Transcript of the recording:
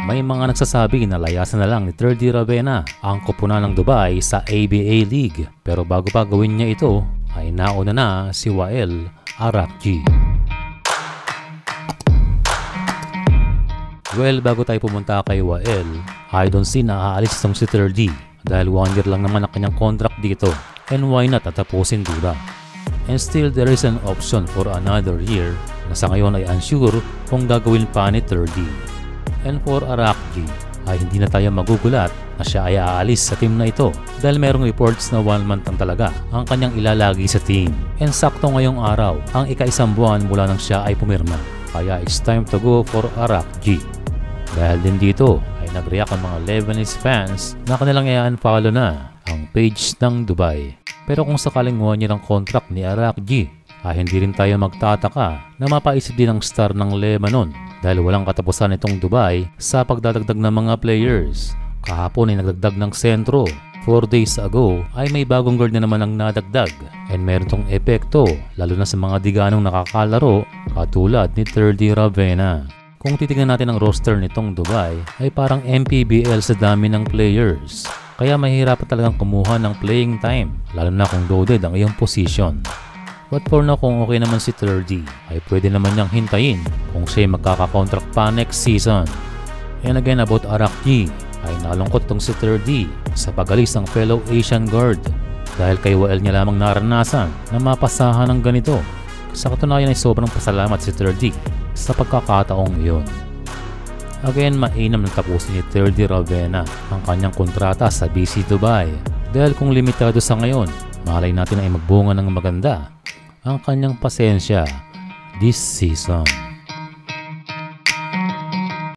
May mga nagsasabi na layasan na lang ni 3D Ravenna ang koponan ng Dubai sa ABA League, pero bago pa gawin niya ito ay nauna na si Wael Arakji. Well, bago tayo pumunta kay Wael, I don't see na aalis itong si 3D dahil 1 year lang naman ang kanyang contract dito, and why not tatapusin duda. And still there is an option for another year na sa ngayon ay unsure kung gagawin pa ni 3D. And for Arakji ay hindi na tayo magugulat na siya ay aalis sa team na ito dahil merong reports na 1 month lang talaga ang kanyang ilalagi sa team. And sakto ngayong araw ang ika-1 buwan mula nang siya ay pumirma, kaya it's time to go for Arakji. Dahil din dito ay nag-react ang mga Lebanese fans na kanilang i-unfollow na ang page ng Dubai. Pero kung sakaling 1 year ang contract ni Arakji ay hindi rin tayo magtataka na mapaisip din ang star ng Lebanon dahil walang katapusan itong Dubai sa pagdadagdag ng mga players. Kahapon ay nagdagdag ng sentro. 4 days ago ay may bagong guard na naman ang nadagdag, and meron tong epekto lalo na sa mga diganong nakakalaro katulad ni 3D Ravenna. Kung titignan natin ang roster nitong Dubai ay parang MPBL sa dami ng players, kaya mahihirapan talagang kumuha ng playing time lalo na kung loaded ang iyong position. But for now, kung okay naman si 3D ay pwede naman niyang hintayin kung siya magkakakontract pa next season. And again, about Arakji ay nalungkot tong si 3D sa pagalis ng fellow Asian guard dahil kay Wael niya lamang naranasan na mapasahan ng ganito. Sa katunayan ay sobrang pasalamat si 3D sa pagkakataong iyon. Again, mainam na tapusin ni 3D Ravenna ang kanyang kontrata sa BC Dubai dahil kung limitado sa ngayon, malay natin ay magbunga ng maganda ang kanyang pasensya this season.